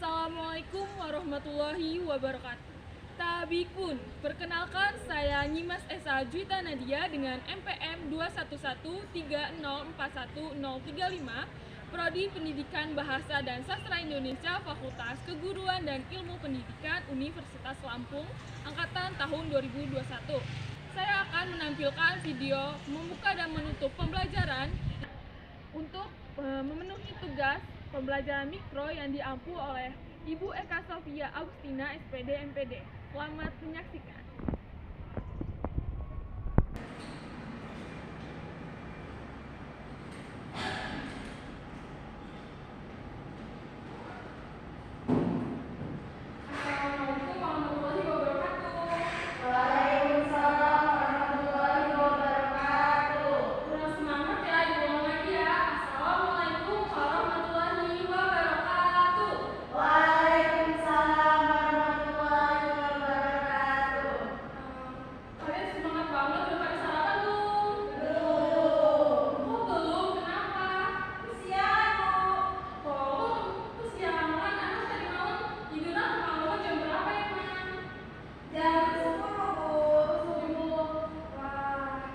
Assalamualaikum warahmatullahi wabarakatuh. Tabikun, perkenalkan saya Nyimas Esa Juwita Nadia dengan MPM 211304135, Prodi Pendidikan Bahasa dan Sastra Indonesia, Fakultas Keguruan dan Ilmu Pendidikan Universitas Lampung, angkatan tahun 2021. Saya akan menampilkan video membuka dan menutup pembelajaran untuk memenuhi tugas pembelajaran mikro yang diampu oleh Ibu Eka Sofia Agustina, SPD, MPD. Selamat menyaksikan. Assalamualaikum warahmatullahi wabarakatuh. Waalaikumsalam warahmatullahi wabarakatuh. Kurang semangat ya, diulang lagi ya. Assalamualaikum warahmatullahi wabarakatuh. Waalaikumsalam warahmatullahi wabarakatuh. Kalian semangat banget, udah pada sarapan belum? Belum. Kok belum? Kenapa? Kesiangan, Bu. Kok kesiangan? Anak tadi malam tidurnya kemaluan jam berapa ya, Man? Jam 10, Bu. Wah,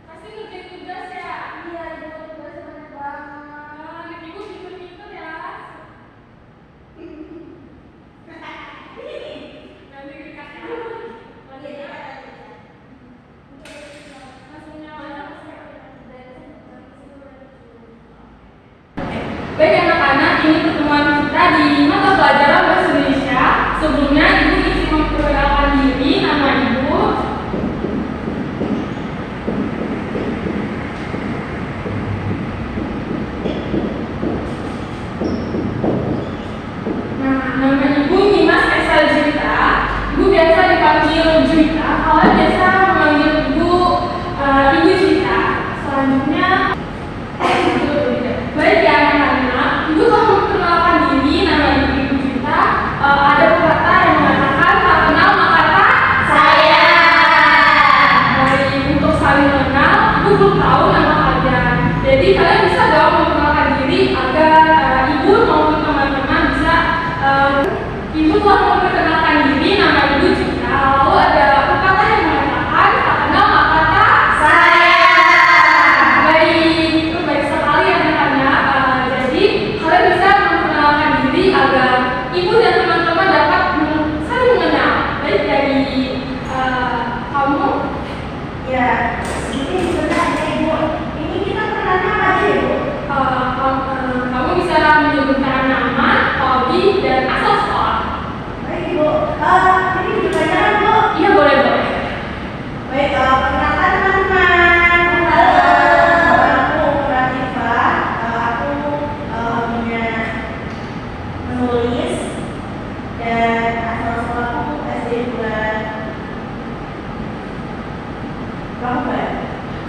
pasti ngerjain tugas ya? Iya, Ibu, tugasnya banyak banget. Anak ibu pinter-pinter ya. Nanti dikasih langsung nyala. Baik anak-anak, ini pertemuan kita di mata pelajaran Bahasa Indonesia. Sebelumnya Ibu ingin memperkenalkan diri, nama Ibu. Nah, nama Ibu Nyimas Esa Juwita. Ibu biasa dipanggil Juwita. Kalau biasa memanggil Ibu Ibu Juwita. Selanjutnya, baik ya anak-anak, Ibu telah memperkenalkan diri, nama Ibu Juwita. Ada pepatah yang mengatakan tak kenal maka tak sayang. Dari untuk saling mengenal, Ibu belum tahu nama kalian. Jadi kalian bisa dong memperkenalkan diri agar Ibu maupun teman-teman bisa Ibu telah memperkenalkan diri, nama Ibu Juwita. Lalu ada pepatah yang mengatakan tak kenal maka tak sayang. Baik sekali anak-anak. Jadi kalian bisa memperkenalkan diri agar Ibu dan teman-teman dapat saling mengenal. Baik dari kamu. Ya, ini sebenarnya, Ibu. Ini kita kenalnya apa aja, Ibu? Kamu bisa menyebutkan nama, hobi, dan asal sekolah. Baik, Ibu. Ini di pelajaran, Bu. Iya, boleh. Baik, perkenalkan teman-teman. Halo. Aku Ratifa. Aku hobinya menulis dan asal sekolahku SD 2 Lampung.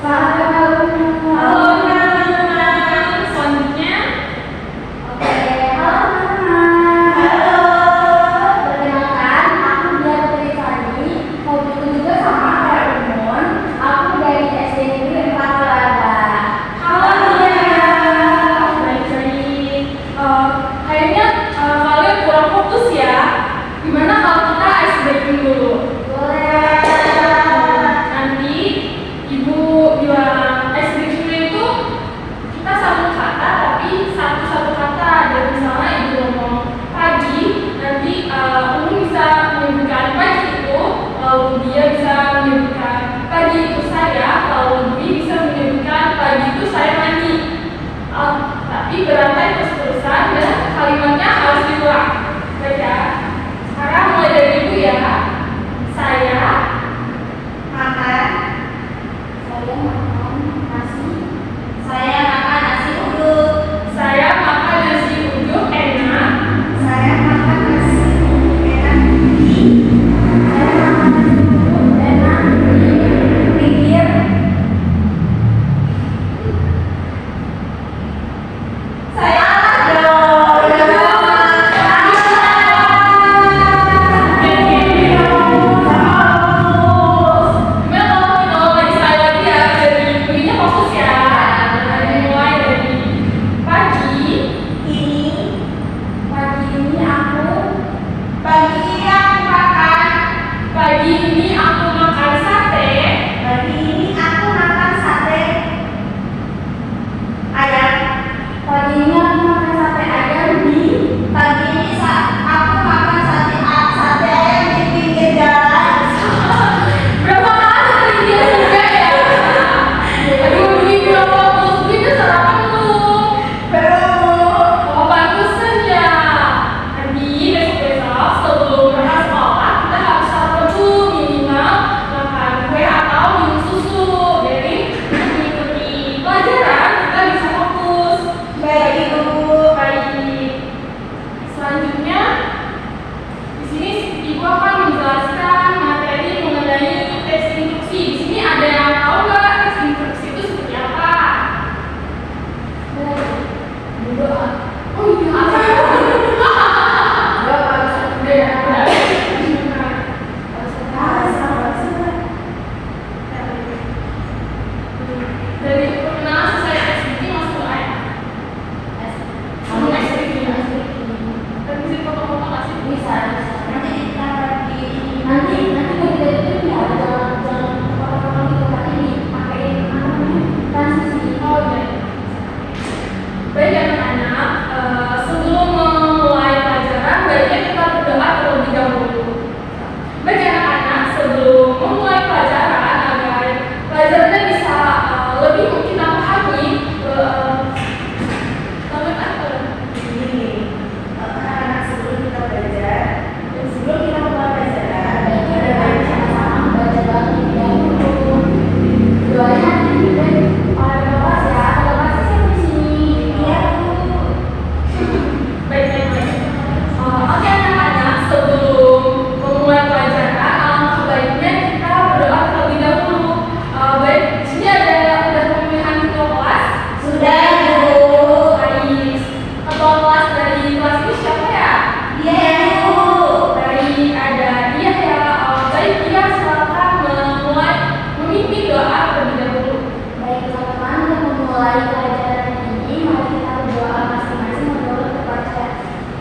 Halo teman-teman. Selanjutnya, Oke, halo teman-teman. Halo. Perkenalkan, aku Dia Putri. Hobiku juga sama kayak Umon. Aku dari SD Negeri 4 Telaga. halo dia. Baik. Kayaknya kalian kurang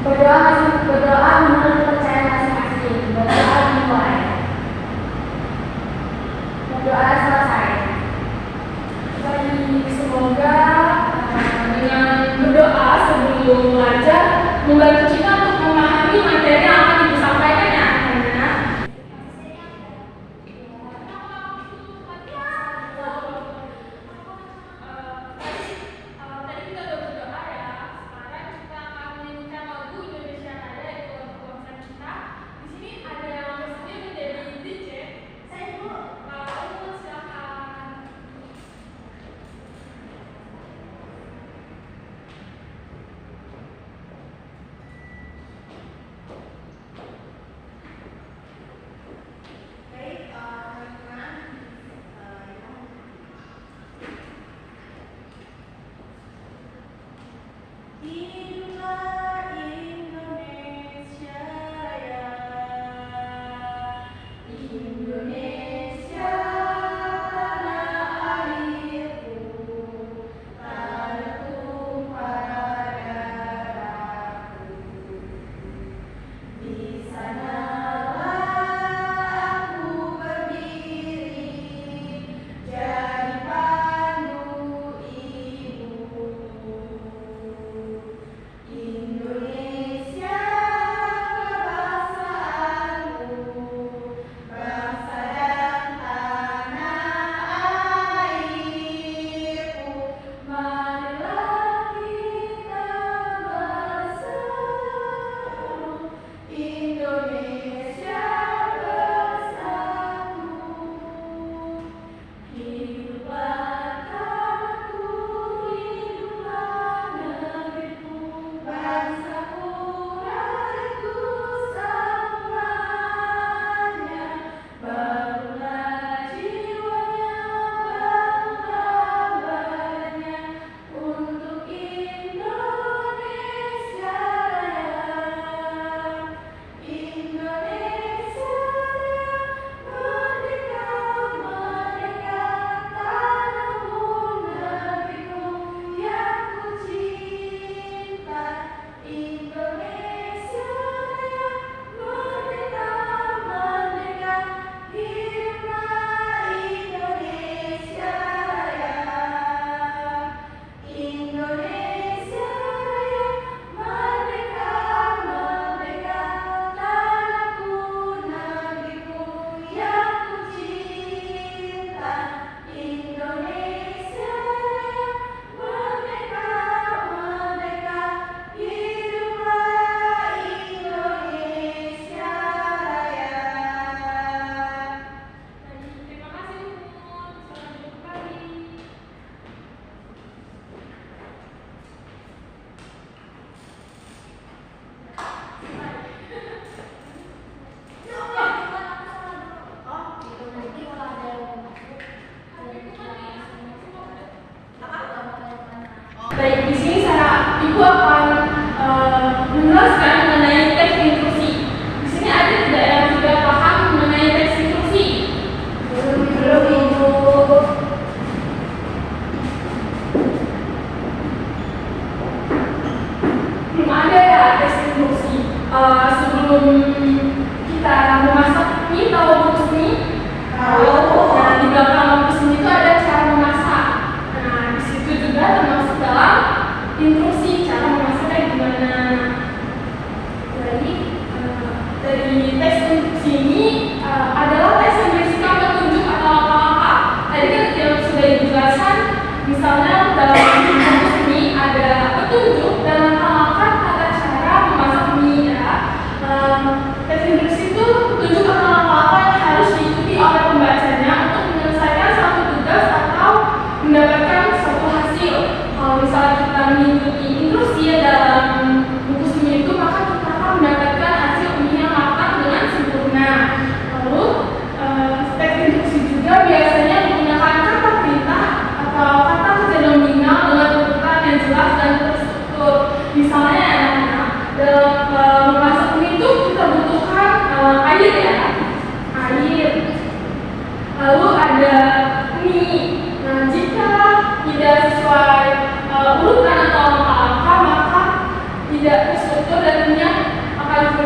Berdoa menurut kepercayaan masing-masing. Berdoa dimulai. Berdoa selesai. Baik, semoga dengan berdoa sebelum belajar membantu kita untuk memahami materi yang akan disampaikan ya anak-anak. Tadi kita udah berdoa ya. Sekarang kita akan menyanyikan lagu Indonesia Raya yaitu lagu kebangsaan kita. Di sini ada yang bersedia menjadi DJ. Saya dulu. Pak, silakan. Hiduplah Indonesia Raya, Indonesia tanah airku, tanah tumpah darahku. Di sanalah aku berdiri, jadi pandu ibuku. Indonesia kebangsaanku, bangsa dan tanah airku. Marilah kita bersatu, Indonesia bersatu. Hiduplah tanahku, hiduplah negeriku, bangsaku, rakyatku semuanya. Bangunlah jiwanya, bangunlah badannya untuk Indonesia Raya. Indonesia Raya, merdeka, merdeka, tanahmu, negeriku yang ku cinta. Indonesia Raya, merdeka, merdeka, hiduplah Indonesia Raya. Indonesia Raya, merdeka, merdeka, tanahku, negeriku yang ku cinta. Indonesia Raya, merdeka, merdeka, hiduplah Indonesia Raya. Terima kasih Umut. Selamat kembali. Baik, di sini saya Ibu akan menjelaskan mengenai teks instruksi. Di sini ada tidak yang sudah paham mengenai teks instruksi? Belum Ibu. Belum ada ya teks instruksi.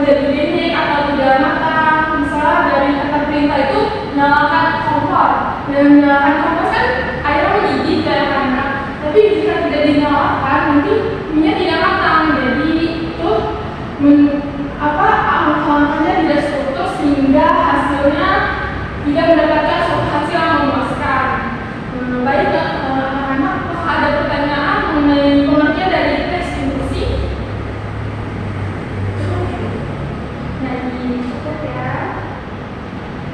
menjadi pendek atau tidak matang. Misalnya dari kata perintah itu nyalakan kompor. Dan menyalakan kompor kan airnya mendidih ke anak. Tapi jika tidak dinyalakan nanti minyak tidak matang. Jadi itu langkah-langkahnya tidak struktur sehingga hasilnya tidak mendapatkan suatu hasil yang memuaskan. Baik anak-anak, apakah ada pertanyaan mengenai pengertian dari teks instruksi? Cukup ya.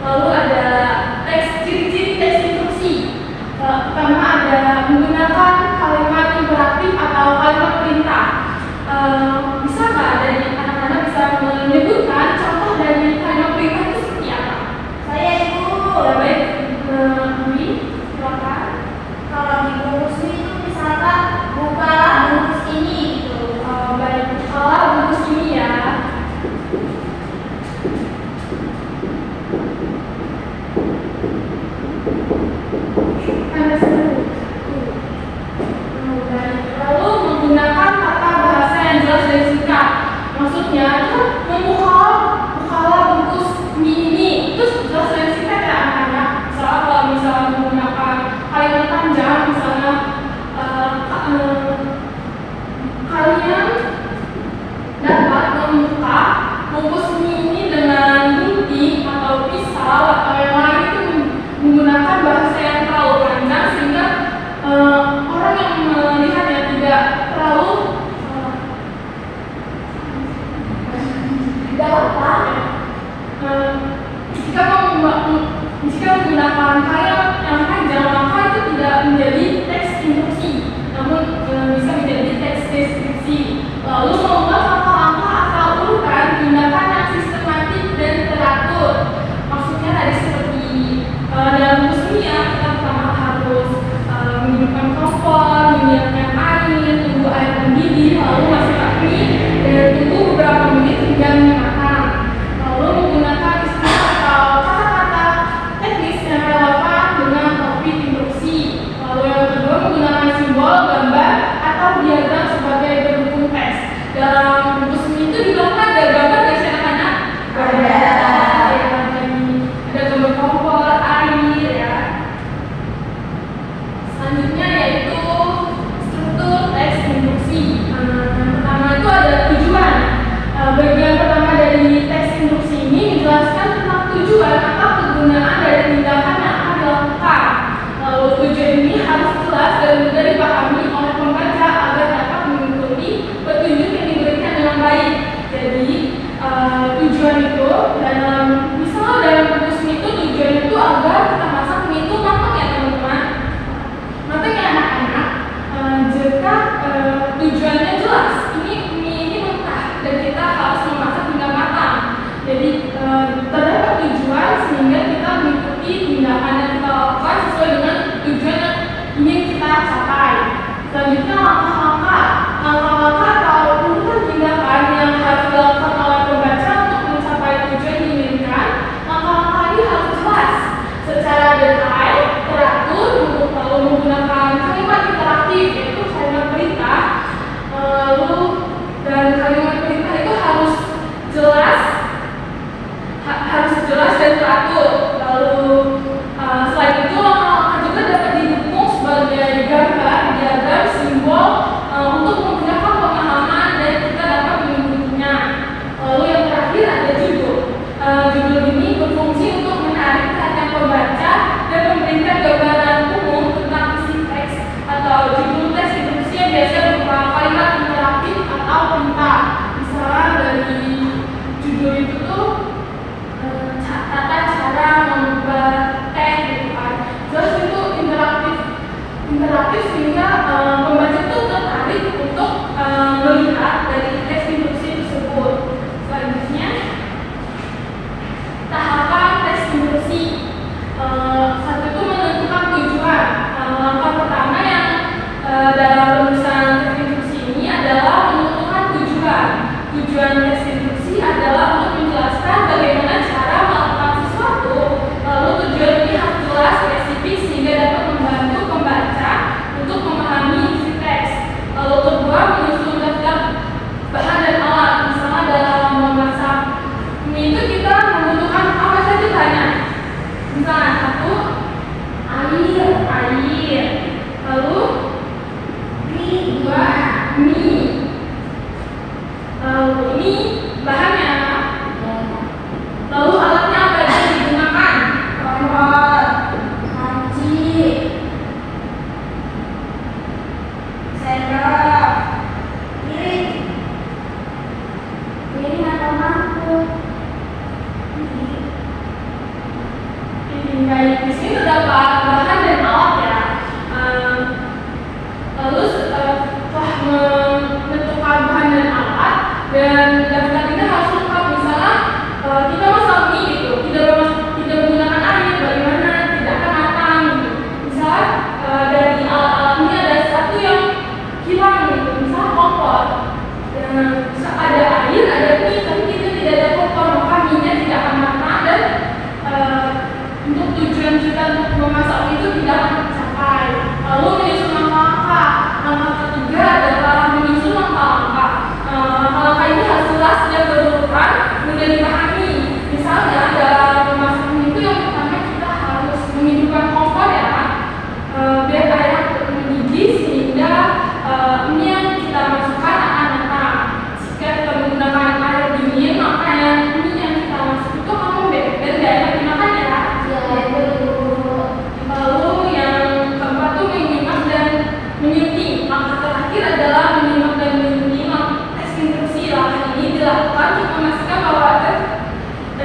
Lalu ada ciri-ciri teks instruksi. Pertama ada menggunakan kalimat imperatif atau kalimat perintah. Bisa nggak dari anak-anak bisa menyebutkan contoh dari kalimat perintah itu seperti apa? Saya Ibu. Ya baik, Dwi, silakan. Kalau di bungkus itu misalkan bukalah bungkus ini gitu. Baik, kalau bungkus ini ya. Ada satu. Lalu menggunakan kata bahasa yang jelas dan singkat. Maksudnya itu bukalah bungkus mie ini. Itu jelas dan singkat ya anak-anak. Misalnya kalau misalnya menggunakan kalimat panjang, misalnya kalian dapat membuka bungkus mie ini dengan gunting atau pisau atau yang lain itu menggunakan bahasa yang terlalu panjang sehingga orang yang melihatnya tidak terlalu Tidak apa. jika menggunakan kalimat yang panjang maka itu tidak menjadi teks instruksi, namun bisa menjadi teks deskripsi. Lalu membuat langkah-langkah atau urutan tindakan yang sistematik dan teratur. Maksudnya tadi seperti dalam bungkus mie ya, kita pertama harus menghidupkan kompor, menyiapkan air, tunggu air mendidih, lalu masukkan mie dan tunggu beberapa menit hingga mie matang. Lalu menggunakan istilah atau kata-kata teknis yang relevan dengan topik instruksi. Lalu yang kedua menggunakan simbol, gambar atau diagram sebagai pendukung teks. Dalam bungkus mie itu di belakang ada gambar nggak sih anak-anak? Ada. Ada gambar kompor, air ya. Selanjutnya yaitu struktur teks instruksi. Yang pertama itu ada tujuan. Bagian pertama dari teks instruksi ini menjelaskan tentang tujuan atau kegunaan dari tindakan yang akan dilakukan. Lalu tujuan ini harus jelas dan mudah dipahami oleh pembaca agar dapat mengikuti petunjuk yang diberikan dengan baik. Jadi tujuan itu misalnya dalam bungkus mie itu tujuan itu agar kita masak mie itu matang ya teman-teman. Matang ya anak-anak. Jika tujuannya jelas, ini mentah dan kita harus memasak hingga matang. Jadi terdapat tujuan sehingga kita mengikuti tindakan yang kita lakukan sesuai dengan tujuan yang ingin kita capai. Selanjutnya langkah-langkah atau urutan tindakan yang harus dilakukan oleh pembaca untuk mencapai tujuan yang diinginkan. Langkah-langkah ini harus jelas secara detail, teratur, lalu menggunakan kalimat interaktif yaitu kalimat perintah. Dan kalimat perintah itu harus jelas dan teratur. Lalu selain itu langkah-langkah juga dapat didukung sebagai gambar, diagram, simbol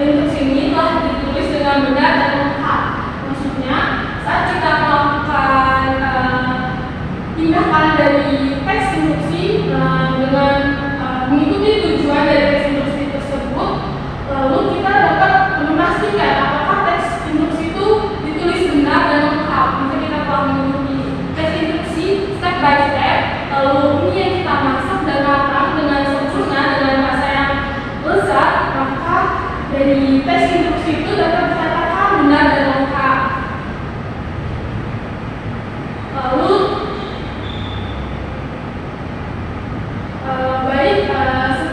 instruksi ini telah ditulis dengan benar dan lengkap. Maksudnya, saat kita melakukan tindakan dari teks instruksi dengan mengikuti tujuan dari teks instruksi tersebut, lalu kita dapat memastikan apakah teks instruksi itu ditulis benar dan lengkap. Jika kita telah mengikuti teks instruksi step by step, lalu ini yang kita masak dan matang dengan sempurna dengan rasa yang lezat, maka dari teks instruksi itu dapat dikatakan benar dan lengkap. Lalu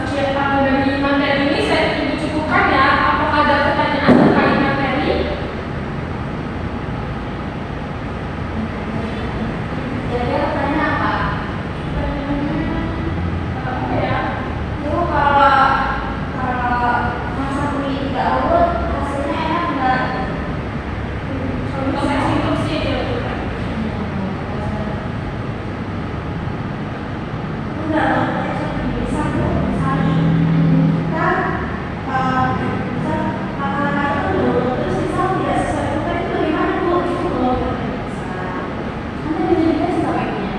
sekian dari materi ini saya cukupkan ya. Apakah ada pertanyaan terkait materi? Kira-kira pertanyaan apa? Apa ya? Itu kalau masak mie 3 urut hasilnya enak nggak? Contoh teks instruksi aja dulu. Enggak loh, bisa tuh misalnya kan misal makanan itu dulu terus misal tidak sesuai ukuran itu bagaimana bu? Itu belum bisa. Nanti menjadikan sebaiknya.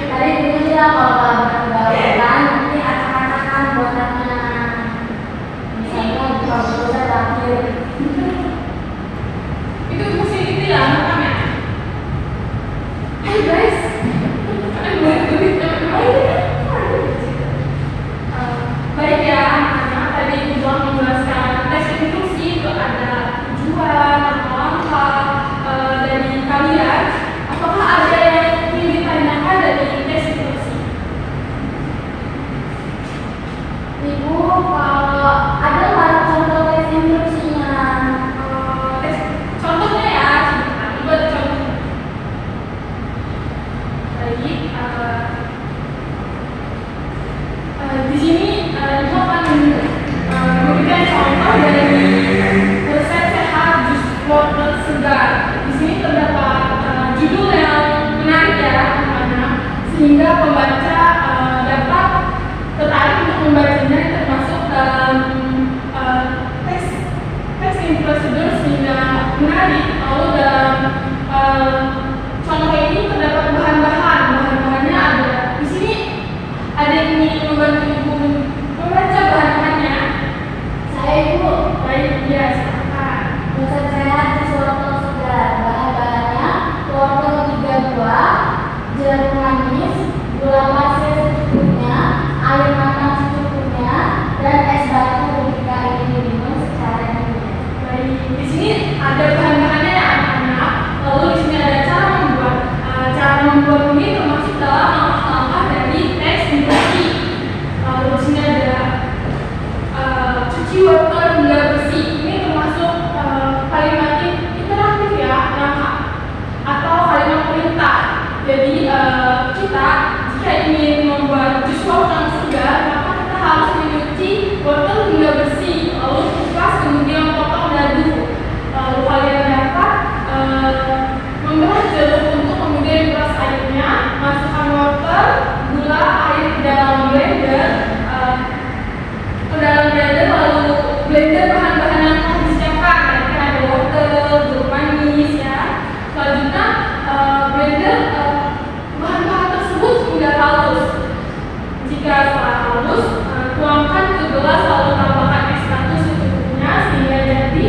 Tadi itu bilang kalau berbaluran nanti acak-acakan buatannya. Misalnya kalau udah terakhir. Itu mesti itu ya, rekam ya? Hai guys, baik ya anak-anak, tadi Ibu telah menjelaskan teks instruksi itu ada tujuan atau langkah dari kalian. Apakah ada yang ingin ditanyakan dari teks instruksi? Ibu, kalau ada nggak contoh teks instruksinya? Contohnya ya, sebentar. Ibu ada contohnya. Baik, di sini Ibu akan memberikan contoh dari resep sehat jus wortel segar. Di sini terdapat judul yang menarik ya, anak-anak, sehingga pembaca dapat tertarik untuk membacanya, termasuk dalam testing prosedur sehingga menarik. Lalu dalam contoh ini terdapat bahan-bahannya ada di sini. Ada yang ingin membantu Ibu membaca bahan-bahannya? Saya Ibu. Baik, ya silakan. Resep sehat jus wortel segar. Bahan-bahannya wortel 3 buah, jeruk manis, gula pasir secukupnya, air matang secukupnya, dan es batu jika ingin diminum secara dingin. Baik, di sini ada bahan-bahannya ya anak-anak. Lalu di sini ada cara membuat. Cara membuat ini termasuk dalam langkah-langkah dari teks instruksi. Lalu di sini ada cuci wortel hingga bersih. Ini termasuk kalimat interaktif ya, langkah atau kalimat perintah. Jadi kita jika ingin membuat jus wortel segar, maka kita harus mencuci wortel hingga bersih, lalu kupas, kemudian potong dadu. Lalu kalian dapat membelah jeruk untuk kemudian kupas airnya, masukkan wortel, gula, air ke dalam blender, lalu blender bahan-bahan yang telah disiapkan. Nanti ada wortel, jeruk manis ya. Selanjutnya blender bahan-bahan tersebut hingga halus. Jika telah halus, tuangkan ke gelas lalu tambahkan es batu secukupnya sehingga jadi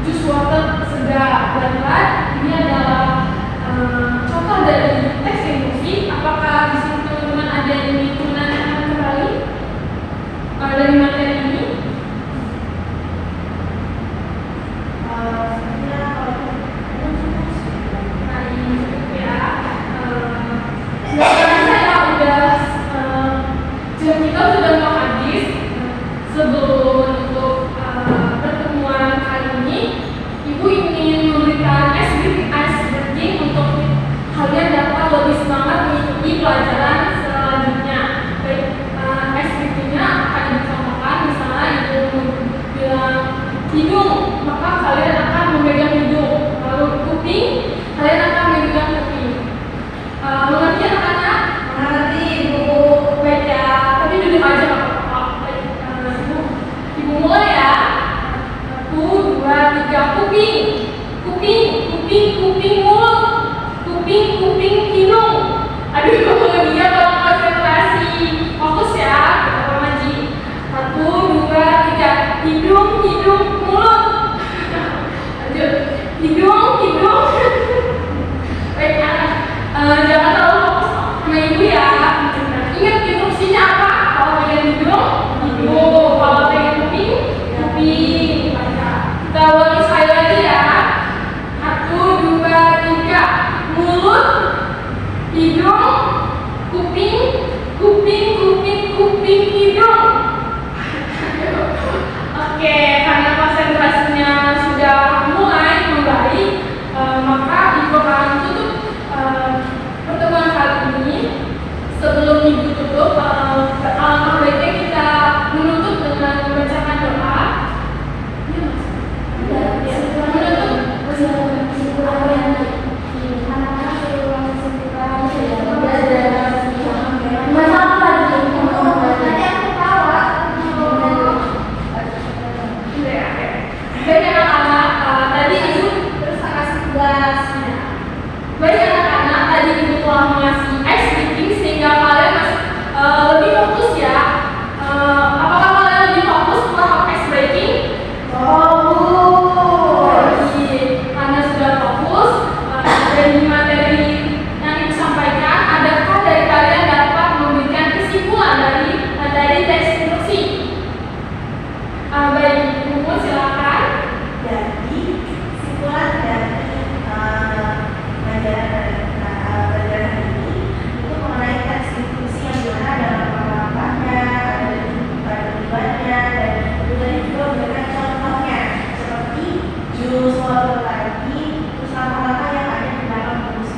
jus wortel segar. Dan ini adalah contoh dari teks instruksi. Apakah di situ Pinky dong. Oke, karena konsentrasinya sudah mulai membaik, maka Ibu akan tutup pertemuan kali ini. Sebelum Ibu tutup, alangkah baiknya kita menutup dengan membacakan doa. Baik anak-anak, tadi Ibu terus kasih tugas. Baik anak-anak, tadi Ibu telah mengasih ice breaking sehingga kalian lebih fokus ya. Apakah kalian lebih fokus setelah ice breaking? Karena sudah fokus dari materi yang disampaikan, adakah dari kalian dapat memberikan kesimpulan dari materi teks instruksi? Baik, Ibu silakan. Jadi kesimpulan dari pelajaran ini itu mengenai teks instruksi yang dimana dalam langkah-langkahnya, ada tujuannya, dan juga memberikan contohnya seperti jus water lagi, terus langkah-langkah yang ada di dalam jus.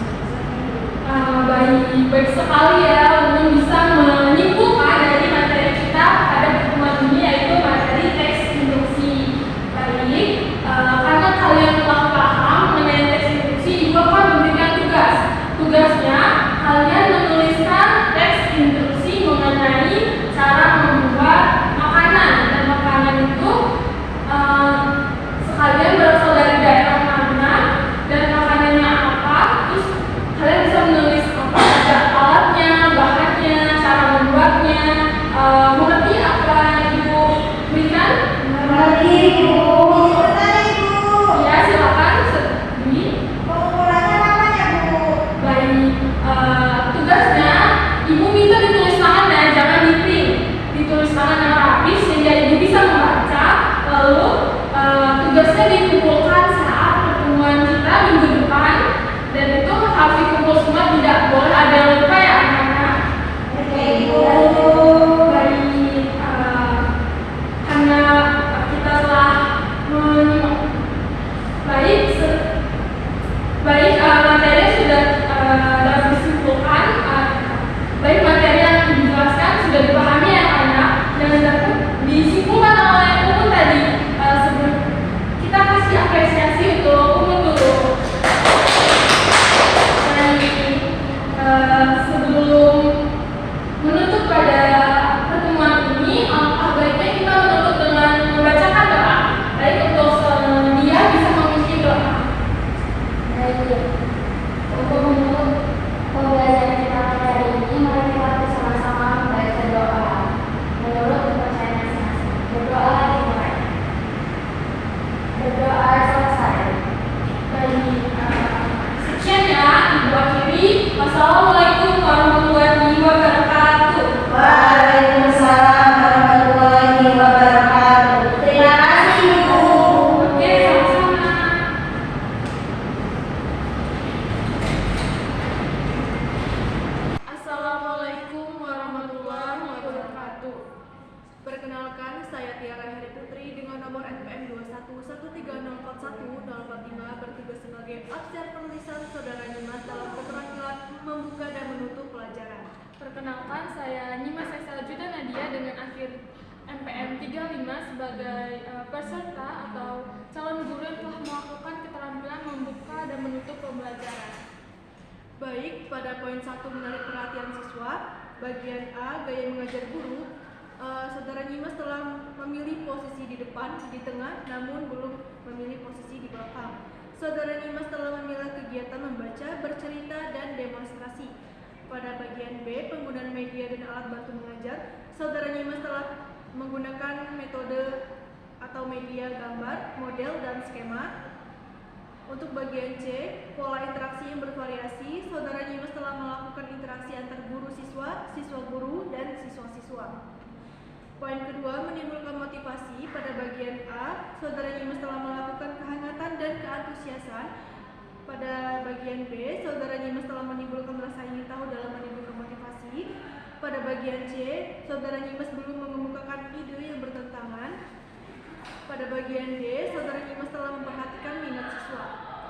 Baik sekali ya, untuk bisa menyimpulkan dari materi kita pada pertemuan ini, yaitu materi teks instruksi. Baik, karena kalian telah paham mengenai teks instruksi, Ibu akan memberikan tugas. Tugasnya, kalian menuliskan teks instruksi mengenai cara membuat makanan, dan makanan itu sekalian berasal dari daerah mana dan makanannya apa. Terus kalian bisa menulis apa saja alatnya, bahannya, cara membuatnya. Mengerti apa yang Ibu berikan? Mengerti, Ibu. Ya, silakan. Pengumpulannya kapan ya, Bu? Baik, tugasnya Ibu minta ditulis tangan ya, jangan di print. Ditulis tangan yang rapi sehingga Ibu bisa membaca. Lalu tugasnya dikumpulkan saat pertemuan kita minggu depan, dan itu harus dikumpul semua, tidak boleh ada yang lupa ya anak-anak. Oke, Ibu. Baik, karena kita telah menyimak. Baik, materi sudah dapat disimpulkan. Baik, materi yang dijelaskan sudah dipahami ya anak, dan dapat disimpulkan oleh Umun tadi. Sebelum kita kasih apresiasi untuk Umun dulu. Sebelum menutup pada pertemuan ini, alangkah baiknya kita menutup dengan membacakan doa. Baik, untuk dia bisa mengisi doa. Untuk menutup pembelajaran kita hari ini, mari kita bersama-sama membaca doa menurut kepercayaan masing-masing. Berdoa dimulai. Berdoa selesai. Baik, sekian ya, Ibu akhiri. Wassalamualaikum warahmatullahi wabarakatuh. Waalaikumsalam warahmatullahi wabarakatuh. Terima kasih, Ibu. Oke, sama-sama. Assalamualaikum warahmatullahi wabarakatuh. Perkenalkan, saya Tiara Heri Putri dengan nomor NPM 2113041-045 bertugas sebagai absen penulisan Saudara Nimas dalam keterampilan membuka dan menutup pelajaran. Perkenalkan, saya Nyimas Saljuda Nadia dengan akhir MPM 35 sebagai peserta atau calon guru yang telah melakukan keterampilan membuka dan menutup pembelajaran. Baik, pada poin 1 menarik perhatian siswa, bagian A, gaya mengajar guru, Saudara Nyimas telah memilih posisi di depan, di tengah, namun belum memilih posisi di belakang. Saudara Nyimas telah memilah kegiatan membaca, bercerita, dan demonstrasi. Pada bagian B, penggunaan media dan alat bantu mengajar, Saudara Nyimas telah menggunakan metode atau media gambar, model, dan skema. Untuk bagian C, pola interaksi yang bervariasi, Saudara Nyimas telah melakukan interaksi antar guru siswa, siswa guru, dan siswa-siswa. Poin kedua, menimbulkan motivasi. Pada bagian A, Saudara Nyimas telah melakukan kehangatan dan keantusiasan. Pada bagian B, Saudara Nyimas telah menimbulkan rasa ingin tahu dalam menimbulkan motivasi. Pada bagian C, Saudara Nyimas belum mengemukakan ide yang bertentangan. Pada bagian D, Saudara Nyimas telah memperhatikan minat siswa.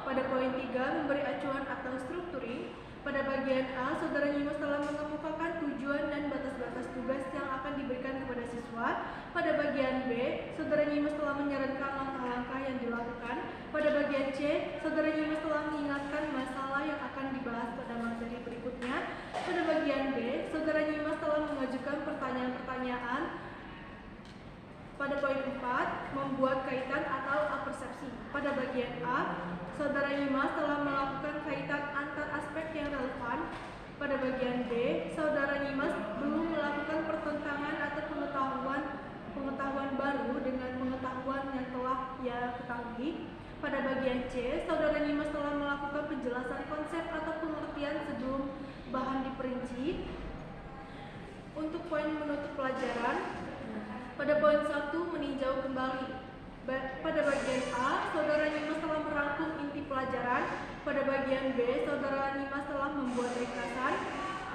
Pada poin 3, memberi acuan atau strukturing. Pada bagian A, Saudara Nyimas telah mengemukakan tujuan dan batas-batas tugas yang akan diberikan kepada siswa. Pada bagian B, Saudara Nyimas telah menyarankan langkah-langkah yang dilakukan. Pada bagian C, Saudara Nyimas telah mengingatkan masalah yang akan dibahas pada materi berikutnya. Pada bagian D, Saudara Nyimas telah mengajukan pertanyaan-pertanyaan. Pada poin 4, membuat kaitan atau apersepsi. Pada bagian A, Saudara Nyimas telah melakukan kaitan antar aspek yang relevan. Pada bagian B, Saudara Nyimas belum melakukan pertentangan atau pengetahuan baru dengan pengetahuan yang telah ia ketahui. Pada bagian C, Saudara Nyimas telah melakukan penjelasan konsep atau pengertian sebelum bahan diperinci. Untuk poin menutup pelajaran, pada poin 1, meninjau kembali. Pada bagian A, Saudara Nyimas telah merangkum inti pelajaran. Pada bagian B, Saudara Nyimas telah membuat ringkasan.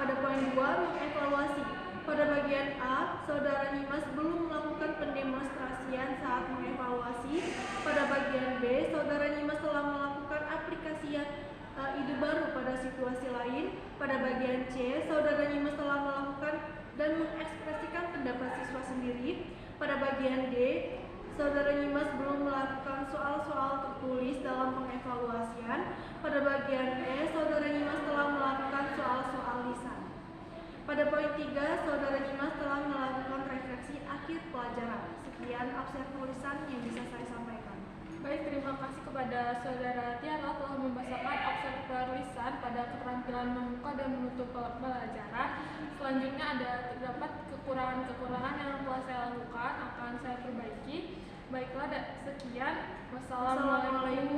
Pada poin 2, mengevaluasi. Pada bagian A, Saudara Nyimas belum melakukan pendemonstrasian saat mengevaluasi. Pada bagian B, Saudara Nyimas telah melakukan aplikasian ide baru pada situasi lain. Pada bagian C, Saudara Nyimas telah melakukan dan mengekspresikan pendapat siswa sendiri. Pada bagian D, Saudara Nyimas belum melakukan soal-soal tertulis dalam pengevaluasian. Pada bagian E, Saudara Nyimas telah melakukan soal-soal lisan. Pada poin 3, Saudara Nyimas telah melakukan refleksi akhir pelajaran. Sekian absen tulisan yang bisa saya sampaikan. Baik, terima kasih kepada Saudara Tiara telah membacakan absen tulisan pada keterampilan membuka dan menutup pelajaran. Selanjutnya terdapat kekurangan-kekurangan yang telah saya lakukan, akan saya perbaiki. Baiklah, sekian. Wassalamualaikum